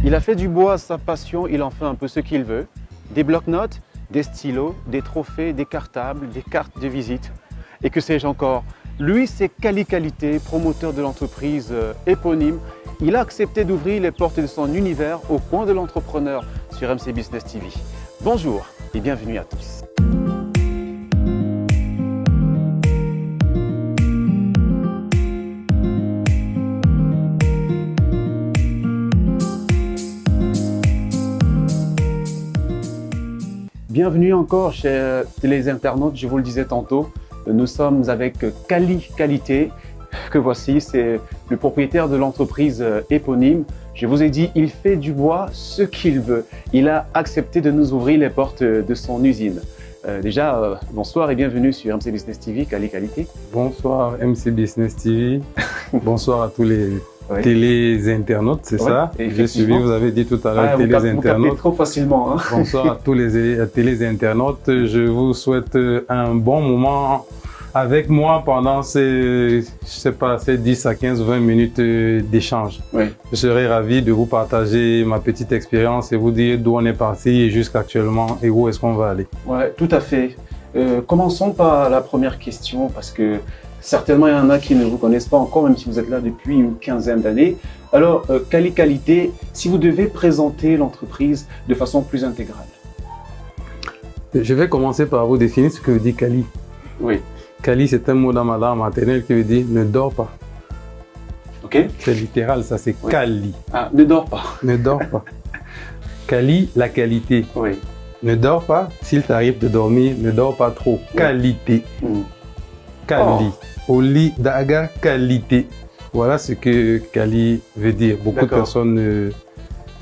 Il a fait du bois sa passion, il en fait un peu ce qu'il veut. Des blocs-notes, des stylos, des trophées, des cartables, des cartes de visite et que sais-je encore. Lui, c'est Kali Qualité, promoteur de l'entreprise éponyme. Il a accepté d'ouvrir les portes de son univers au coin de l'entrepreneur sur MC Business TV. Bonjour et bienvenue à tous. Bienvenue encore chers téléinternautes, je vous le disais tantôt, nous sommes avec Kali Qualité, que voici, c'est le propriétaire de l'entreprise éponyme. Je vous ai dit, il fait du bois ce qu'il veut. Il a accepté de nous ouvrir les portes de son usine. Bonsoir et bienvenue sur MC Business TV, Kali Qualité. Bonsoir MC Business TV, bonsoir à tous les téléinternautes, c'est ça? J'ai suivi, vous avez dit tout à l'heure téléinternautes. Vous trop facilement. Hein. Bonsoir à tous les téléinternautes. Je vous souhaite un bon moment avec moi pendant ces 10 à 15, 20 minutes d'échange. Oui. Je serai ravi de vous partager ma petite expérience et vous dire d'où on est parti jusqu'actuellement et où est-ce qu'on va aller. Ouais, tout à fait. Commençons par la première question parce que certainement, il y en a qui ne vous connaissent pas encore, même si vous êtes là depuis une quinzaine d'années. Alors, Kali Qualité, si vous devez présenter l'entreprise de façon plus intégrale. Je vais commencer par vous définir ce que veut dire Kali. Oui. Kali, c'est un mot dans ma langue maternelle qui veut dire « ne dors pas ». Ok. C'est littéral, ça c'est Kali. Ah, ne dors pas. Ne dors pas. Kali, la qualité. Oui. Ne dors pas, s'il t'arrive de dormir, ne dors pas trop. Oui. Qualité. Kali. Au lit d'aga qualité. Voilà ce que Kali veut dire. Beaucoup de personnes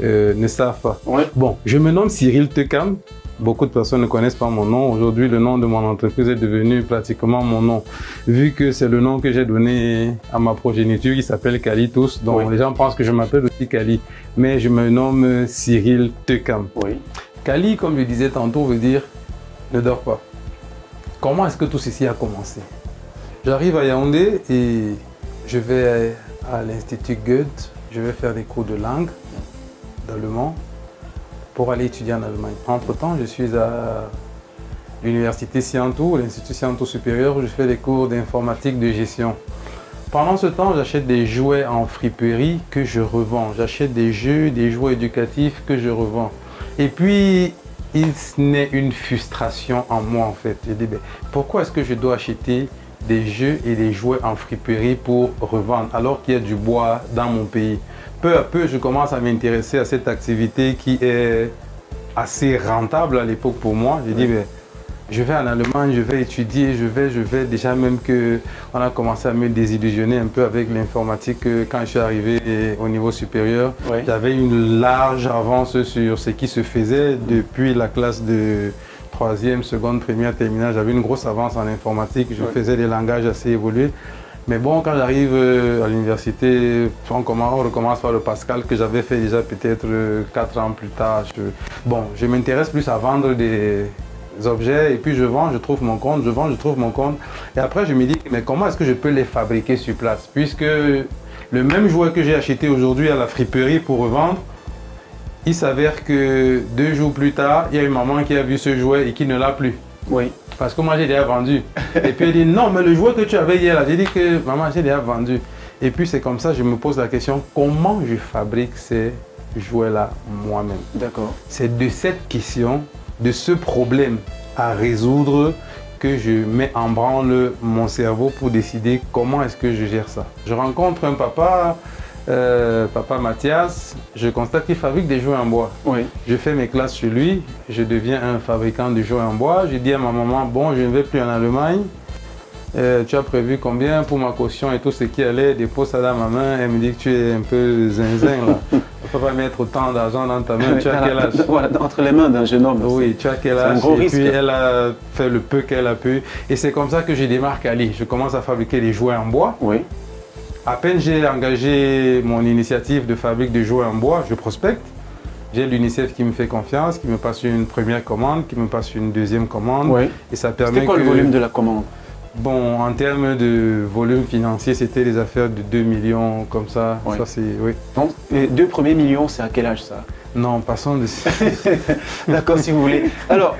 ne savent pas. Ouais. Bon, je me nomme Cyril Tekam. Beaucoup de personnes ne connaissent pas mon nom. Aujourd'hui, le nom de mon entreprise est devenu pratiquement mon nom. Vu que c'est le nom que j'ai donné à ma progéniture, il s'appelle Kali tous. Donc les gens pensent que je m'appelle aussi Kali. Mais je me nomme Cyril Tekam. Oui. Kali, comme je disais tantôt, veut dire ne dors pas. Comment est-ce que tout ceci a commencé? J'arrive à Yaoundé et je vais à l'Institut Goethe. Je vais faire des cours de langue d'allemand pour aller étudier en Allemagne. Entre-temps, je suis à l'Université Scientour, l'Institut Scientour supérieur, où je fais des cours d'informatique de gestion. Pendant ce temps, j'achète des jouets en friperie que je revends. J'achète des jeux, des jouets éducatifs que je revends. Et puis, il naît une frustration en moi en fait. Je dis, pourquoi est-ce que je dois acheter des jeux et des jouets en friperie pour revendre alors qu'il y a du bois dans mon pays? Peu à peu, je commence à m'intéresser à cette activité qui est assez rentable à l'époque pour moi. J'ai dit, je vais en Allemagne, je vais étudier, je vais déjà même que on a commencé à me désillusionner un peu avec l'informatique quand je suis arrivé au niveau supérieur. Ouais. J'avais une large avance sur ce qui se faisait depuis la classe de 3e, seconde, première, terminale. J'avais une grosse avance en informatique, je faisais des langages assez évolués. Mais bon, quand j'arrive à l'université, on recommence par le Pascal que j'avais fait déjà peut-être 4 ans plus tard. Je m'intéresse plus à vendre des objets et puis je vends, je trouve mon compte, je vends, je trouve mon compte. Et après, je me dis, mais comment est-ce que je peux les fabriquer sur place? Puisque le même jouet que j'ai acheté aujourd'hui à la friperie pour revendre, il s'avère que 2 jours plus tard, il y a une maman qui a vu ce jouet et qui ne l'a plus. Oui. Parce que moi, j'ai déjà vendu. Et puis elle dit, non, mais le jouet que tu avais hier, là, j'ai dit que maman, j'ai déjà vendu. Et puis c'est comme ça, je me pose la question, comment je fabrique ces jouets-là moi-même? D'accord. C'est de cette question, de ce problème à résoudre que je mets en branle mon cerveau pour décider comment est-ce que je gère ça. Je rencontre un papa, Papa Mathias, je constate qu'il fabrique des jouets en bois. Oui. Je fais mes classes chez lui, je deviens un fabricant de jouets en bois. Je dis à ma maman, bon, je ne vais plus en Allemagne. Tu as prévu combien pour ma caution et tout ce qui allait, dépose ça dans ma main. Elle me dit que tu es un peu zinzin là. On ne peut pas mettre autant d'argent dans ta main. Tu as quel âge? Voilà, entre les mains d'un jeune homme. Oui, tu as quel âge? C'est un gros et risque. puis elle a fait le peu qu'elle a pu. Et c'est comme ça que je démarre Kali. Je commence à fabriquer des jouets en bois. Oui. À peine j'ai engagé mon initiative de fabrique de jouets en bois, je prospecte. J'ai l'UNICEF qui me fait confiance, qui me passe une première commande, qui me passe une deuxième commande. Oui. Et ça permet C'était quoi le volume de la commande? Bon, en termes de volume financier, c'était des affaires de 2 millions comme ça. Ouais. Ça, c'est, oui. Donc, les 2 premiers millions, c'est à quel âge ça? Non, passons de... D'accord, si vous voulez. Alors,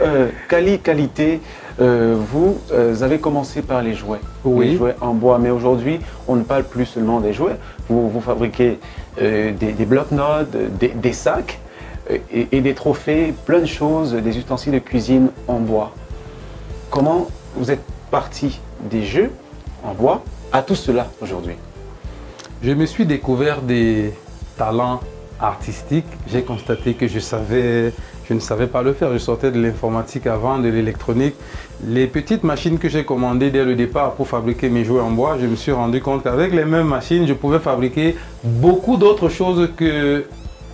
qualité, vous avez commencé par les jouets. Oui. Les jouets en bois, mais aujourd'hui, on ne parle plus seulement des jouets. Vous fabriquez des blocs-notes, des sacs et des trophées, plein de choses, des ustensiles de cuisine en bois. Comment vous êtes parti des jeux en bois à tout cela aujourd'hui? Je me suis découvert des talents artistiques. J'ai constaté que je ne savais pas le faire. Je sortais de l'informatique avant, de l'électronique. Les petites machines que j'ai commandées dès le départ pour fabriquer mes jouets en bois, je me suis rendu compte qu'avec les mêmes machines, je pouvais fabriquer beaucoup d'autres choses que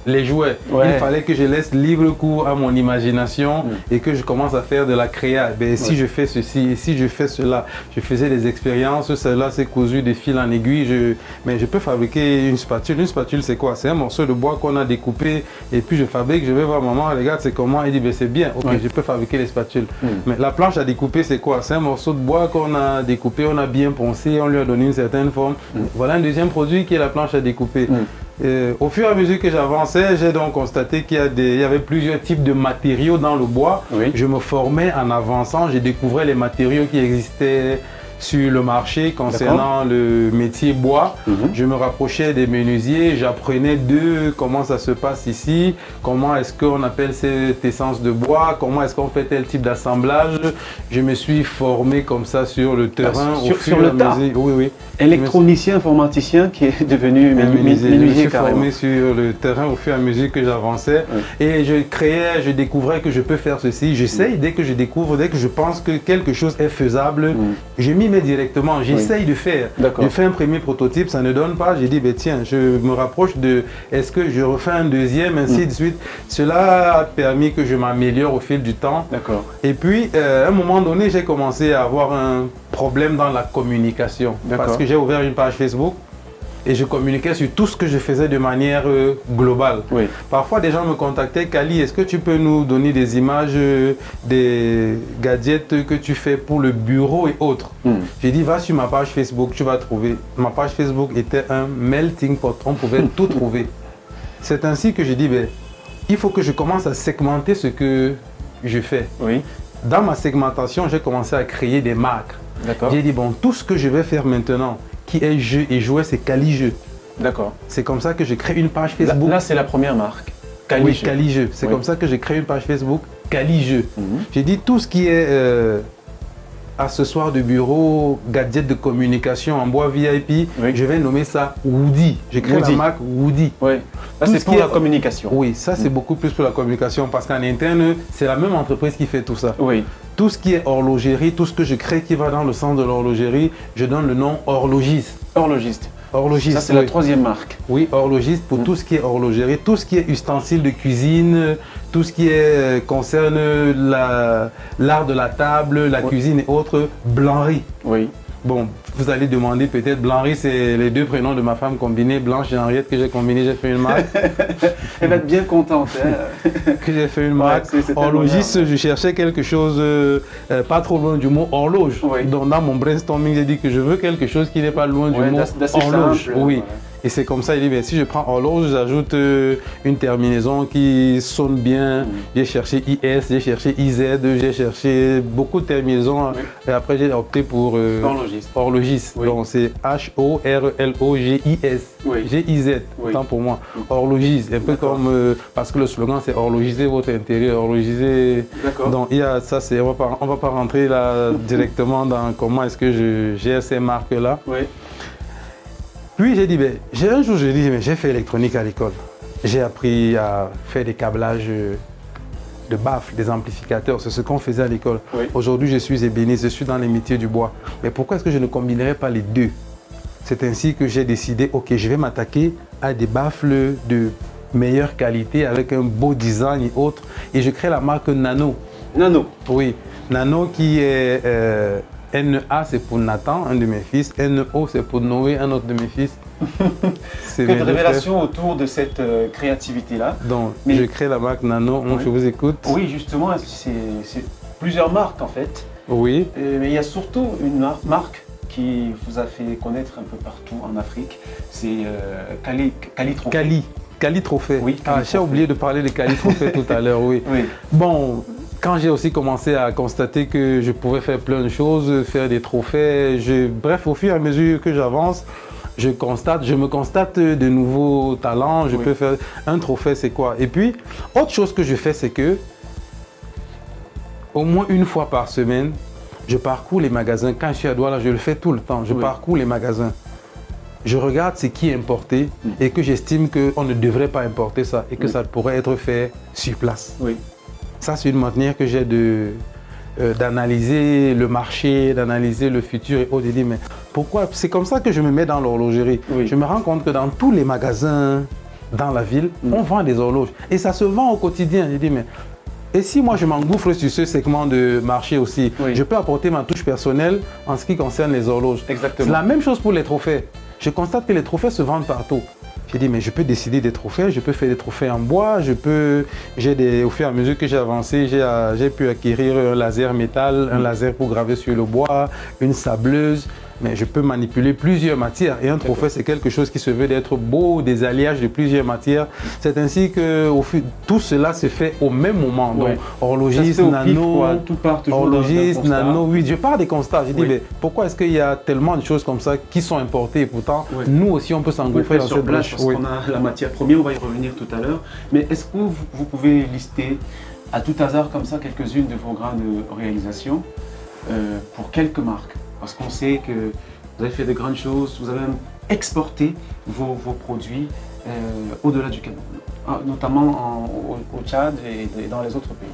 les jouets. Ouais. Il fallait que je laisse libre cours à mon imagination et que je commence à faire de la créa. Ben, si je fais ceci, si je fais cela, je faisais des expériences, celle-là c'est cousu de fil en aiguille, mais je peux fabriquer une spatule. Une spatule c'est quoi? C'est un morceau de bois qu'on a découpé et puis je fabrique, je vais voir maman, regarde c'est comment, elle dit ben, c'est bien, ok, je peux fabriquer les spatules. Mais la planche à découper c'est quoi? C'est un morceau de bois qu'on a découpé, on a bien poncé, on lui a donné une certaine forme. Voilà un deuxième produit qui est la planche à découper. Au fur et à mesure que j'avançais, j'ai donc constaté qu'il y avait plusieurs types de matériaux dans le bois. Oui. Je me formais en avançant, je découvrais les matériaux qui existaient sur le marché concernant le métier bois. Je me rapprochais des menuisiers, j'apprenais d'eux comment ça se passe ici, comment est-ce qu'on appelle cette essence de bois, comment est-ce qu'on fait tel type d'assemblage. Je me suis formé comme ça sur le terrain. Sur le tas. Oui, oui. Électronicien, informaticien qui est devenu menuisier je me suis carrément. formé sur le terrain au fur et à mesure que j'avançais et je créais, je découvrais que je peux faire ceci. J'essaye, dès que je découvre, dès que je pense que quelque chose est faisable, je m'y mets directement, j'essaye de faire. Je fais un premier prototype, ça ne donne pas, j'ai dit, ben, tiens, je me rapproche de, est-ce que je refais un deuxième, ainsi de suite. Cela a permis que je m'améliore au fil du temps. D'accord. Et puis, à un moment donné, j'ai commencé à avoir un problème dans la communication. Parce que j'ai ouvert une page Facebook et je communiquais sur tout ce que je faisais de manière globale. Parfois, des gens me contactaient, Kali, est-ce que tu peux nous donner des images des gadgets que tu fais pour le bureau et autres? J'ai dit, va sur ma page Facebook, tu vas trouver. Ma page Facebook était un melting pot, on pouvait tout trouver. C'est ainsi que j'ai dit, ben, il faut que je commence à segmenter ce que je fais. Dans ma segmentation, j'ai commencé à créer des marques. J'ai dit, bon, tout ce que je vais faire maintenant, qui est jeu et jouet, c'est Kali Jeu. D'accord. C'est comme ça que je crée une page Facebook. Là c'est la première marque. Kali Oui, Jeu. Kali Jeu. C'est comme ça que j'ai créé une page Facebook, Kali Jeu. J'ai dit tout ce qui est accessoires de bureau, gadgets de communication en bois VIP, je vais nommer ça Woody. J'ai créé la marque Woody. Ça c'est pour la communication. Oui, ça c'est beaucoup plus pour la communication parce qu'en interne, c'est la même entreprise qui fait tout ça. Tout ce qui est horlogerie, tout ce que je crée qui va dans le sens de l'horlogerie, je donne le nom horlogiste. Horlogiste. Horlogiste. Ça c'est la troisième marque. Oui, horlogiste pour tout ce qui est horlogerie, tout ce qui est ustensiles de cuisine, tout ce qui est, concerne l'art de la table, la cuisine et autres, Blanry. Bon, vous allez demander peut-être, Blanry c'est les deux prénoms de ma femme combinés, Blanche et Henriette que j'ai combiné, j'ai fait une marque. Elle va être bien contente. Que j'ai fait une marque. Horlogiste, je cherchais quelque chose pas trop loin du mot horloge. Donc dans mon brainstorming, j'ai dit que je veux quelque chose qui n'est pas loin du mot horloge. Et c'est comme ça, il dit, ben, si je prends horloge, j'ajoute une terminaison qui sonne bien. J'ai cherché IS, j'ai cherché IZ, j'ai cherché beaucoup de terminaisons. Et après, j'ai opté pour horlogiste. Donc c'est HORLOGIS. GIZ, autant pour moi. Horlogiste, un peu comme, parce que le slogan c'est horlogiser votre intérieur, horlogiser. Donc il y a ça, on va pas rentrer là directement dans comment est-ce que je gère ces marques-là. Puis j'ai dit, ben, un jour j'ai dit, j'ai fait électronique à l'école. J'ai appris à faire des câblages de baffles, des amplificateurs, c'est ce qu'on faisait à l'école. Aujourd'hui je suis ébéniste, je suis dans les métiers du bois. Mais pourquoi est-ce que je ne combinerais pas les deux? C'est ainsi que j'ai décidé, ok, je vais m'attaquer à des baffles de meilleure qualité avec un beau design et autres. Et je crée la marque Nano. Nano? Oui, Nano qui est... NA c'est pour Nathan, un de mes fils. NO c'est pour Noé, un autre de mes fils. C'est une révélation autour de cette créativité-là. Donc, je crée la marque Nano, je vous écoute. Oui, justement, c'est plusieurs marques en fait. Oui. Mais il y a surtout une marque qui vous a fait connaître un peu partout en Afrique, c'est Cali Trophy. Cali Trophée. Oui, Cali j'ai oublié de parler de Cali Trophée tout à l'heure, oui. Oui. Bon, quand j'ai aussi commencé à constater que je pouvais faire plein de choses, faire des trophées, bref, au fur et à mesure que j'avance, je me constate de nouveaux talents, je peux faire un trophée, c'est quoi? Et puis, autre chose que je fais, c'est que au moins une fois par semaine, je parcours les magasins. Quand je suis à Douala, je le fais tout le temps. Je parcours les magasins. Je regarde ce qui est importé et que j'estime qu'on ne devrait pas importer ça et que ça pourrait être fait sur place. Oui. Ça, c'est une manière que j'ai d'analyser le marché, d'analyser le futur et autres. Je dis, mais pourquoi? C'est comme ça que je me mets dans l'horlogerie. Oui. Je me rends compte que dans tous les magasins dans la ville, on vend des horloges. Et ça se vend au quotidien. Je dis, mais et si moi je m'engouffre sur ce segment de marché aussi, je peux apporter ma touche personnelle en ce qui concerne les horloges. Exactement. C'est la même chose pour les trophées. Je constate que les trophées se vendent partout. J'ai dit, mais je peux décider des trophées, je peux faire des trophées en bois, au fur et à mesure que j'ai avancé, j'ai pu acquérir un laser métal, un laser pour graver sur le bois, une sableuse, mais je peux manipuler plusieurs matières. Et un trophée, c'est quelque chose qui se veut d'être beau, des alliages de plusieurs matières. C'est ainsi que tout cela se fait au même moment. Donc, horlogiste, nano, horlogiste, nano, oui, je pars des constats. Je dis, mais pourquoi est-ce qu'il y a tellement de choses comme ça qui sont importées et pourtant, nous aussi, on peut s'engouffrer dans cette brèche. Parce qu'on a la matière première, on va y revenir tout à l'heure. Mais est-ce que vous pouvez lister à tout hasard comme ça quelques-unes de vos grandes réalisations pour quelques marques? Parce qu'on sait que vous avez fait de grandes choses, vous avez même exporté vos produits au-delà du Cameroun, notamment au Tchad et dans les autres pays.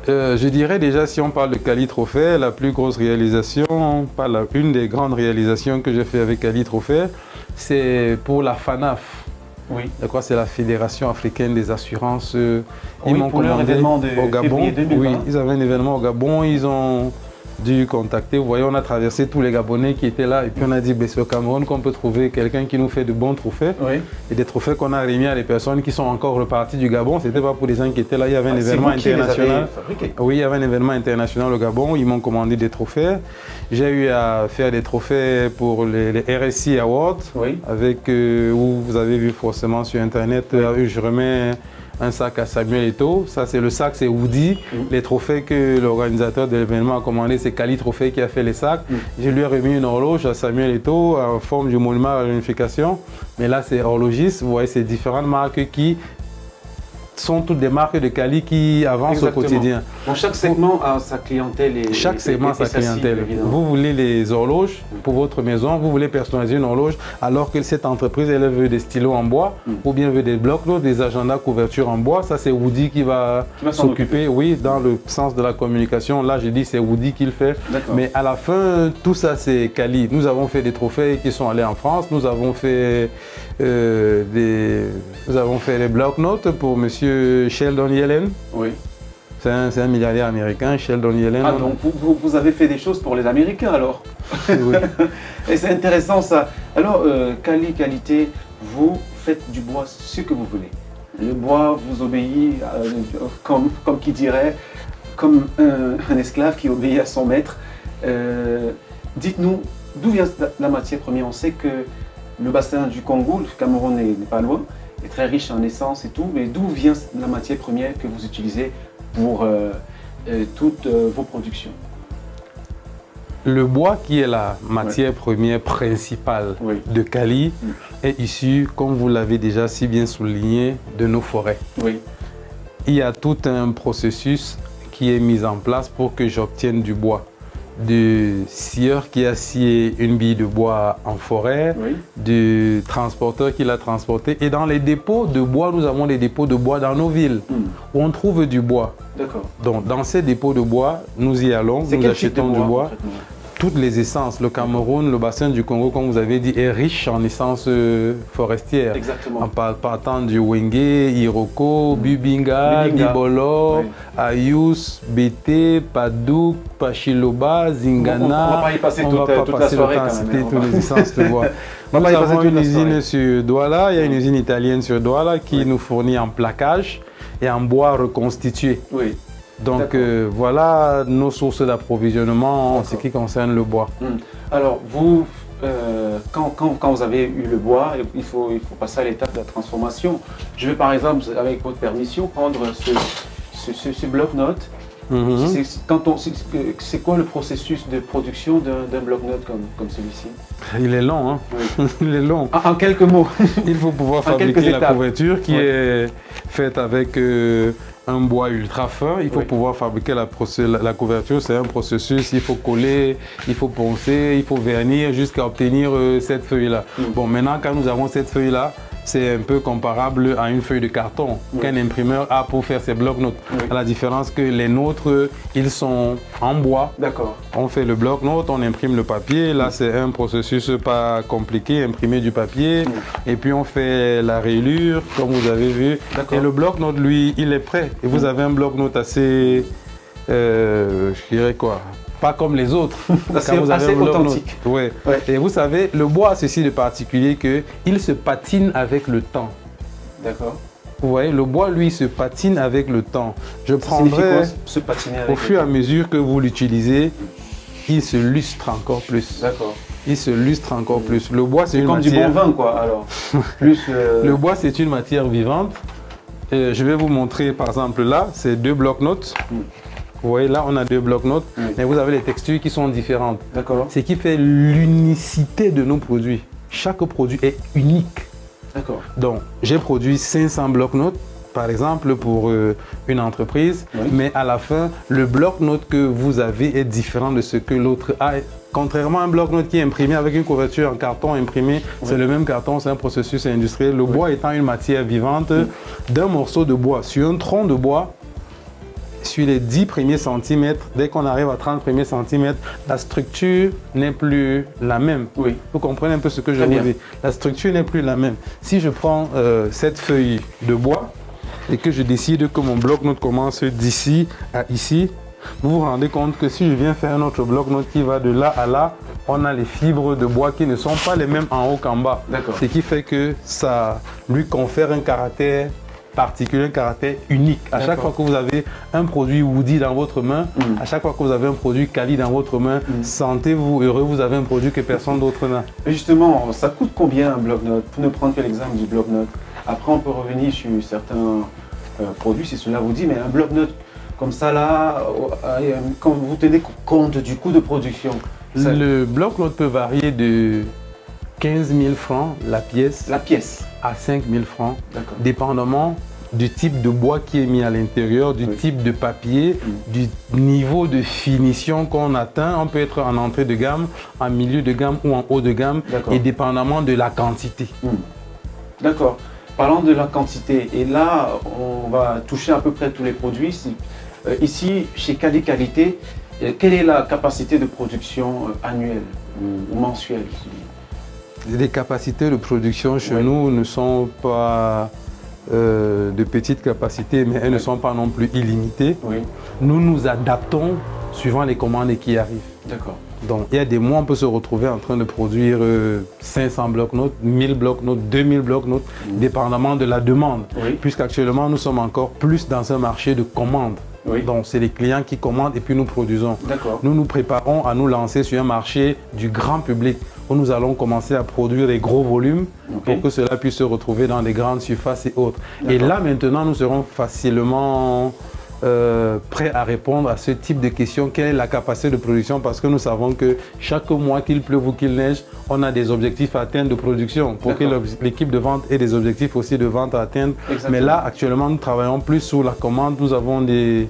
Je dirais déjà, si on parle de Cali Trophée, la plus grosse réalisation, une des grandes réalisations que j'ai fait avec Cali Trophée, c'est pour la FANAF. Oui. Je crois que c'est la Fédération africaine des assurances. Ils m'ont commandé leur événement au Gabon. 2020. Oui, ils avaient un événement au Gabon, ils ont dû contacter. Vous voyez, on a traversé tous les Gabonais qui étaient là et puis on a dit, c'est au Cameroun qu'on peut trouver quelqu'un qui nous fait de bons trophées. Oui. Et des trophées qu'on a remis à des personnes qui sont encore reparties du Gabon. C'était pas pour des gens qui étaient là, il y avait un événement international. Oui, il y avait un événement international au Gabon, ils m'ont commandé des trophées. J'ai eu à faire des trophées pour les RSI Awards, avec, où vous avez vu forcément sur Internet, je remets un sac à Samuel Eto'o. Ça, c'est le sac, c'est Woody. Les trophées que l'organisateur de l'événement a commandé, c'est Cali Trophée qui a fait les sacs. Je lui ai remis une horloge à Samuel Eto'o en forme du monument à l'unification. Mais là, c'est horlogiste. Vous voyez, c'est différentes marques qui sont toutes des marques de Cali qui avancent au quotidien. Bon, chaque segment a sa clientèle. Chaque segment a sa clientèle. Vous voulez les horloges pour votre maison, vous voulez personnaliser une horloge, alors que cette entreprise, elle veut des stylos en bois, ou bien veut des blocs-notes, des agendas couverture en bois. Ça, c'est Woody qui va s'occuper. Oui, dans le sens de la communication. Là, je dis c'est Woody qui le fait. Mais à la fin, tout ça, c'est Cali. Nous avons fait des trophées qui sont allés en France. Nous avons fait des blocs-notes pour monsieur Sheldon Yellen. Oui. C'est un milliardaire américain, Sheldon Yellen. Ah, donc vous avez fait des choses pour les Américains alors. Oui. Et c'est intéressant ça. Alors, qualité, vous faites du bois ce que vous voulez. Le bois vous obéit, comme qui dirait, comme un esclave qui obéit à son maître. Dites-nous, d'où vient la matière première? On sait que le bassin du Congo, le Cameroun n'est pas loin, est très riche en essence et tout, mais d'où vient la matière première que vous utilisez pour toutes vos productions? Le bois, qui est la matière première principale de Cali, est issu, comme vous l'avez déjà si bien souligné, de nos forêts. Oui. Il y a tout un processus qui est mis en place pour que j'obtienne du bois. Du scieur qui a scié une bille de bois en forêt, du transporteur qui l'a transporté. Et dans les dépôts de bois, nous avons des dépôts de bois dans nos villes où on trouve du bois. D'accord. Donc dans ces dépôts de bois, nous y allons, nous achetons du bois. Toutes les essences. Le Cameroun, le bassin du Congo, comme vous avez dit, est riche en essences forestières. Exactement. En partant du Wenge, Iroko, Bubinga, Dibolo, Ayus, Bété, Padouk, Pachiloba, Zingana. On ne va pas y passer toute la soirée quand même. Toutes les essences de bois. Nous avons une usine sur Douala, il y a une usine italienne sur Douala qui nous fournit en plaquage et en bois reconstitué. Oui. Donc voilà nos sources d'approvisionnement en ce qui concerne le bois. Alors vous, quand vous avez eu le bois, il faut passer à l'étape de la transformation. Je vais par exemple, avec votre permission, prendre ce bloc-notes. C'est quoi le processus de production d'un bloc-notes comme celui-ci? Il est long, hein? Oui. Il est long. En quelques mots. Il faut pouvoir fabriquer la couverture qui est faite avec un bois ultra fin. Il faut pouvoir fabriquer la couverture. C'est un processus. Il faut coller, il faut poncer, il faut vernir jusqu'à obtenir cette feuille-là. Bon, maintenant, quand nous avons cette feuille-là, c'est un peu comparable à une feuille de carton qu'un imprimeur a pour faire ses blocs-notes. À la différence que les nôtres, ils sont en bois. D'accord. On fait le bloc-notes, on imprime le papier. Là, c'est un processus pas compliqué, imprimer du papier. Et puis, on fait la rayure, comme vous avez vu. Et le bloc-notes, lui, il est prêt. Et vous avez un bloc-notes assez, je dirais quoi, pas comme les autres. C'est assez authentique. Ouais. Et vous savez, le bois a ceci de particulier qu'il se patine avec le temps. D'accord. Vous voyez, le bois, lui, se patine avec le temps. Je prendrai, se patiner avec au fur et à mesure que vous l'utilisez, il se lustre encore plus. D'accord. Il se lustre encore plus. Le bois, c'est une comme matière... du bon vin, quoi, alors. Le bois, c'est une matière vivante. Je vais vous montrer, par exemple, là, c'est 2 blocs-notes. Vous voyez, là, on a 2 blocs-notes, mais vous avez les textures qui sont différentes. D'accord. Ce qui fait l'unicité de nos produits. Chaque produit est unique. D'accord. Donc, j'ai produit 500 blocs-notes, par exemple, pour une entreprise, mais à la fin, le bloc-notes que vous avez est différent de ce que l'autre a. Contrairement à un bloc-notes qui est imprimé avec une couverture en carton imprimé, c'est le même carton, c'est un processus industriel. Le bois étant une matière vivante, d'un morceau de bois sur un tronc de bois, sur les 10 premiers centimètres, dès qu'on arrive à 30 premiers centimètres, la structure n'est plus la même. Oui. Vous comprenez un peu ce que je veux dire. La structure n'est plus la même. Si je prends cette feuille de bois et que je décide que mon bloc-notes commence d'ici à ici, vous vous rendez compte que si je viens faire un autre bloc-notes qui va de là à là, on a les fibres de bois qui ne sont pas les mêmes en haut qu'en bas. Ce qui fait que ça lui confère un caractère particulier, un caractère unique. À chaque fois que vous avez un produit Woody dans votre main, à chaque fois que vous avez un produit Kali dans votre main, sentez-vous heureux, vous avez un produit que personne d'autre n'a. Justement, ça coûte combien un bloc-notes? Pour ne prendre que l'exemple du bloc-notes. Après, on peut revenir sur certains produits, si cela vous dit, mais un bloc-notes comme ça là, quand vous tenez compte du coût de production. Le bloc-notes peut varier de 15 000 francs la pièce à 5 000 francs, dépendamment du type de bois qui est mis à l'intérieur, du type de papier, du niveau de finition qu'on atteint. On peut être en entrée de gamme, en milieu de gamme ou en haut de gamme, et dépendamment de la quantité. D'accord. Parlant de la quantité, et là, on va toucher à peu près tous les produits. Ici, chez Kali Qualité, quelle est la capacité de production annuelle ou mensuelle? Les capacités de production chez nous ne sont pas de petites capacités, mais elles ne sont pas non plus illimitées. Nous nous adaptons suivant les commandes qui arrivent. D'accord. Donc, il y a des mois, on peut se retrouver en train de produire 500 blocs-notes, 1000 blocs-notes, 2000 blocs-notes, dépendamment de la demande. Puisqu'actuellement, nous sommes encore plus dans un marché de commandes. Donc, c'est les clients qui commandent et puis nous produisons. Nous nous préparons à nous lancer sur un marché du grand public où nous allons commencer à produire des gros volumes pour que cela puisse se retrouver dans des grandes surfaces et autres. Et là, maintenant, nous serons facilement prêts à répondre à ce type de questions. Quelle est la capacité de production? Parce que nous savons que chaque mois, qu'il pleuve ou qu'il neige, on a des objectifs à atteindre de production pour que l'équipe de vente ait des objectifs aussi de vente à atteindre. Mais là, actuellement, nous travaillons plus sur la commande. Nous avons des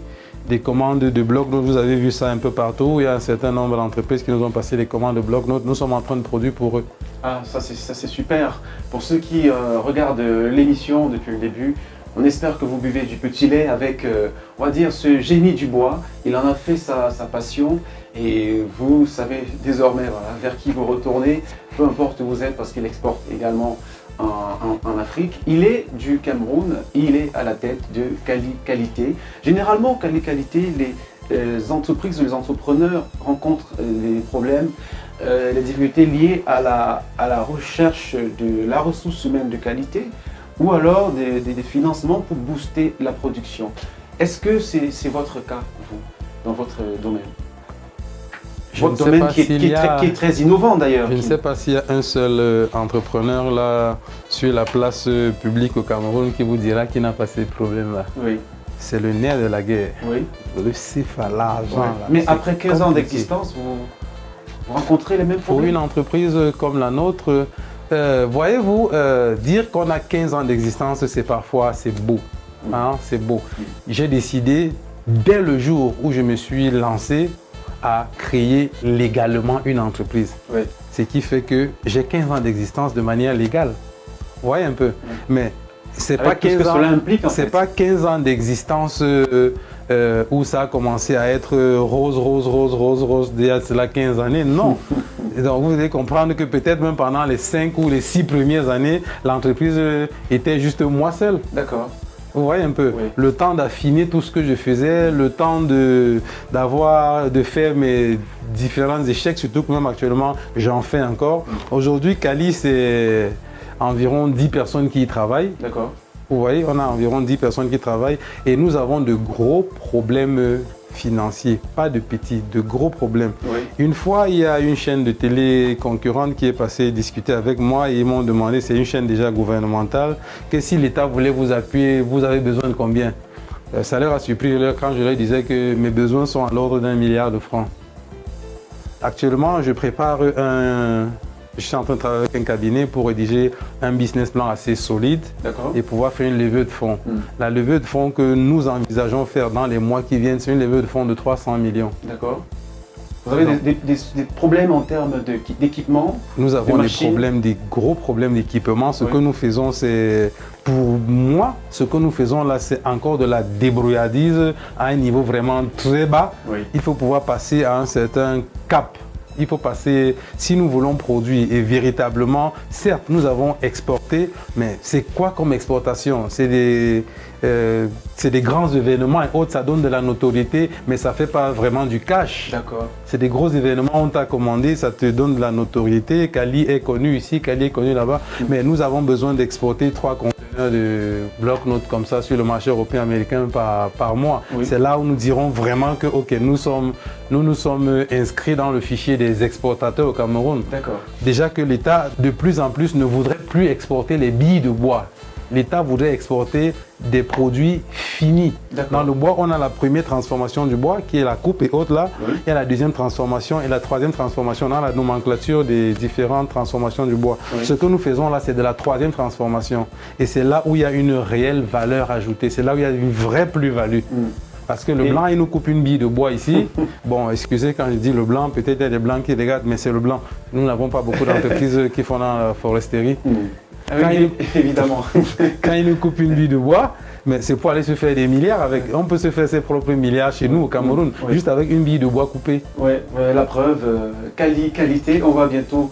commandes de bloc-notes. Vous avez vu ça un peu partout. Il y a un certain nombre d'entreprises qui nous ont passé des commandes de bloc-notes. Nous sommes en train de produire pour eux. Ah, ça c'est super. Pour ceux qui regardent l'émission depuis le début, on espère que vous buvez du petit lait avec, on va dire, ce génie du bois. Il en a fait sa passion et vous savez désormais vers qui vous retournez, peu importe où vous êtes, parce qu'il exporte également en Afrique. Il est du Cameroun, il est à la tête de Kali Qualité. Généralement, Kali Qualité, les entreprises ou les entrepreneurs rencontrent des problèmes, les difficultés liées à la recherche de la ressource humaine de qualité, ou alors des financements pour booster la production. Est-ce que c'est votre cas, vous, dans votre domaine? Je ne Votre sais domaine pas qui s'il y a- est très innovant d'ailleurs. Je ne sais pas s'il y a un seul entrepreneur là sur la place publique au Cameroun qui vous dira qu'il n'a pas ces problèmes-là. Oui, C'est le nerf de la guerre. oui. Le CFA, l'argent. Ouais. là, Mais c'est après 15 ans compliqué. d'existence, vous rencontrez les mêmes Pour problèmes? une entreprise comme la nôtre, voyez-vous, dire qu'on a 15 ans d'existence, c'est parfois c'est beau. Hein, c'est beau. J'ai décidé, dès le jour où je me suis lancé, à créer légalement une entreprise. Oui. Ce qui fait que j'ai 15 ans d'existence de manière légale. Vous voyez un peu. Mais c'est pas Avec tout ce 15 que ans. cela implique, en C'est fait. pas 15 ans d'existence où ça a commencé à être rose, il y a cela 15 années. Non. Et donc vous devez comprendre que peut-être même pendant les 5 ou les 6 premières années, l'entreprise était juste moi seul. D'accord. Vous voyez un peu, Oui. le temps d'affiner tout ce que je faisais, le temps de faire mes différents échecs, surtout que même actuellement, j'en fais encore. Aujourd'hui, Kali, c'est environ 10 personnes qui y travaillent. D'accord. Vous voyez, on a environ 10 personnes qui travaillent et nous avons de gros problèmes financiers, pas de petits, de gros problèmes. Oui. Une fois, il y a une chaîne de télé concurrente qui est passée discuter avec moi et ils m'ont demandé, c'est une chaîne déjà gouvernementale, que si l'État voulait vous appuyer, vous avez besoin de combien? Ça leur a surpris quand je leur disais que mes besoins sont à l'ordre d'1 milliard de francs. Actuellement, je prépare je suis en train de travailler avec un cabinet pour rédiger un business plan assez solide D'accord. et pouvoir faire une levée de fonds. La levée de fonds que nous envisageons faire dans les mois qui viennent, c'est une levée de fonds de 300 millions. D'accord. Vous avez des problèmes en termes d'équipement? Nous avons des machines. problèmes, des gros problèmes d'équipement. Ce Oui. que nous faisons, c'est, pour moi, ce que nous faisons là, c'est encore de la débrouillardise à un niveau vraiment très bas. Oui. Il faut pouvoir passer à un certain cap. Il faut passer, si nous voulons produire et véritablement, certes, nous avons exporté, mais c'est quoi comme exportation? C'est des grands événements et autres, ça donne de la notoriété, mais ça ne fait pas vraiment du cash. D'accord. C'est des gros événements, on t'a commandé, ça te donne de la notoriété. Kali est connu ici, Kali est connu là-bas, mais nous avons besoin d'exporter 3 conteneurs de bloc-notes comme ça sur le marché européen américain par mois. Oui. C'est là où nous dirons vraiment que ok, nous nous sommes inscrits dans le fichier des exportateurs au Cameroun. D'accord. Déjà que l'État de plus en plus ne voudrait plus exporter les billes de bois. L'État voudrait exporter des produits finis. D'accord. Dans le bois, on a la première transformation du bois qui est la coupe et autres là. Oui. Il y a la deuxième transformation et la troisième transformation dans la nomenclature des différentes transformations du bois. Oui. Ce que nous faisons là, c'est de la troisième transformation. Et c'est là où il y a une réelle valeur ajoutée. C'est là où il y a une vraie plus-value. Parce que le blanc, il nous coupe une bille de bois ici. Bon, excusez quand je dis le blanc, peut-être il y a des blancs qui regardent, mais c'est le blanc. Nous n'avons pas beaucoup d'entreprises qui font dans la foresterie. Ah oui, évidemment. Quand il nous coupe une bille de bois, mais c'est pour aller se faire des milliards avec. On peut se faire ses propres milliards chez nous au Cameroun, Oui. juste avec une bille de bois coupée. Ouais, la preuve, qualité. On va bientôt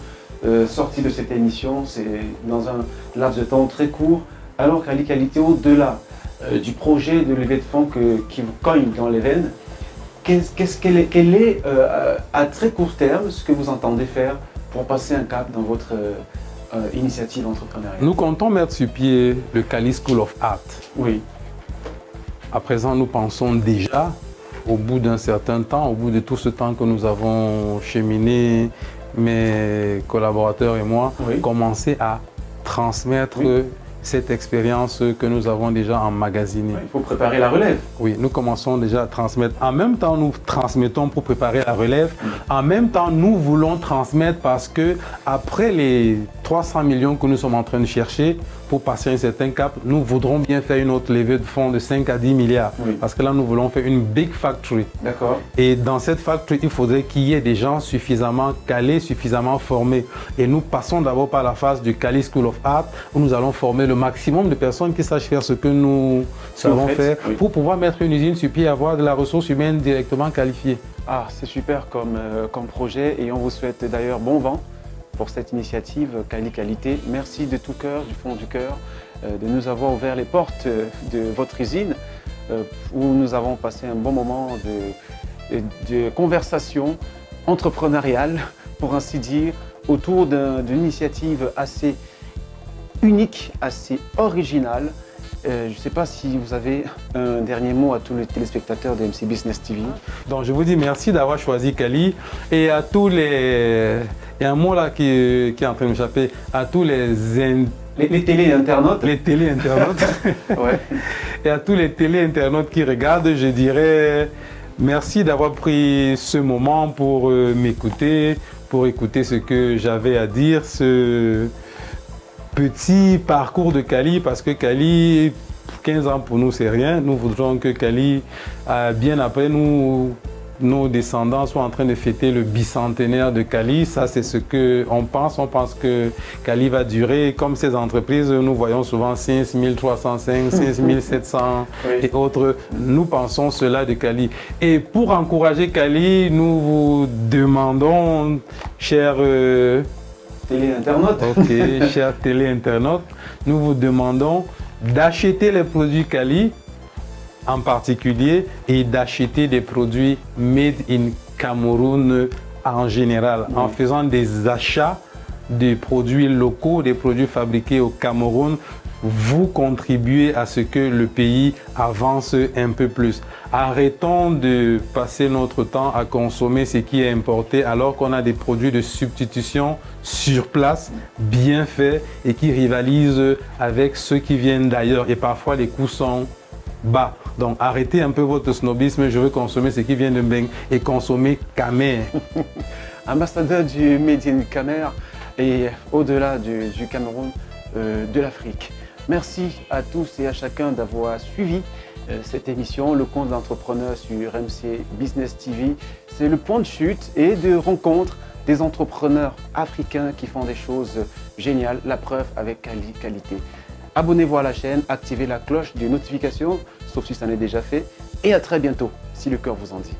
sortir de cette émission. C'est dans un laps de temps très court. Alors qualité, au-delà du projet de levée de fonds qui vous cogne dans les veines, quel est à très court terme ce que vous entendez faire pour passer un cap dans votre initiative entrepreneuriale? Nous comptons mettre sur pied le Kali School of Art. Oui. À présent, nous pensons déjà, au bout d'un certain temps, au bout de tout ce temps que nous avons cheminé, mes collaborateurs et moi, Oui. commencer à transmettre Oui. cette expérience que nous avons déjà emmagasinée. Il faut préparer la relève. Oui, nous commençons déjà à transmettre. En même temps, nous transmettons pour préparer la relève. En même temps, nous voulons transmettre parce que après les 300 millions que nous sommes en train de chercher pour passer un certain cap, nous voudrons bien faire une autre levée de fonds de 5 à 10 milliards. Oui. Parce que là, nous voulons faire une big factory. D'accord. Et dans cette factory, il faudrait qu'il y ait des gens suffisamment calés, suffisamment formés. Et nous passons d'abord par la phase du Kali School of Art où nous allons former le maximum de personnes qui sachent faire ce que nous savons faire oui. pour pouvoir mettre une usine sur pied et avoir de la ressource humaine directement qualifiée. Ah, c'est super comme projet et on vous souhaite d'ailleurs bon vent pour cette initiative Qualité. Merci de tout cœur, du fond du cœur, de nous avoir ouvert les portes de votre usine où nous avons passé un bon moment de conversation entrepreneuriale, pour ainsi dire, autour d'une initiative assez unique, assez originale Je ne sais pas si vous avez un dernier mot à tous les téléspectateurs de MC Business TV. Donc je vous dis merci d'avoir choisi Kali et à tous les... Il y a un mot là qui est en train de m'échapper. À tous les télé-internautes. Les télé-internautes. Ouais. Et à tous les télé-internautes qui regardent, je dirais merci d'avoir pris ce moment pour m'écouter, pour écouter ce que j'avais à dire, ce petit parcours de Kali, parce que Kali, 15 ans pour nous, c'est rien. Nous voudrions que Kali, bien après, nos descendants soient en train de fêter le bicentenaire de Kali. Ça, c'est ce qu'on pense. On pense que Kali va durer. Comme ces entreprises, nous voyons souvent 5305, 5700 Oui. et autres. Nous pensons cela de Kali. Et pour encourager Kali, nous vous demandons, chers... Télé-internautes. Ok, chers télé-internautes, nous vous demandons d'acheter les produits Kali en particulier et d'acheter des produits made in Cameroun en général, en faisant des achats de produits locaux, des produits fabriqués au Cameroun. Vous contribuez à ce que le pays avance un peu plus. Arrêtons de passer notre temps à consommer ce qui est importé alors qu'on a des produits de substitution sur place, bien faits et qui rivalisent avec ceux qui viennent d'ailleurs. Et parfois les coûts sont bas. Donc arrêtez un peu votre snobisme, je veux consommer ce qui vient de Mbeng et consommer Camer. Ambassadeur du Made in Camer et au-delà du Cameroun, de l'Afrique. Merci à tous et à chacun d'avoir suivi cette émission, le compte d'entrepreneur sur MC Business TV. C'est le point de chute et de rencontre des entrepreneurs africains qui font des choses géniales, la preuve avec qualité. Abonnez-vous à la chaîne, activez la cloche de notification, sauf si ça n'est déjà fait, et à très bientôt, si le cœur vous en dit.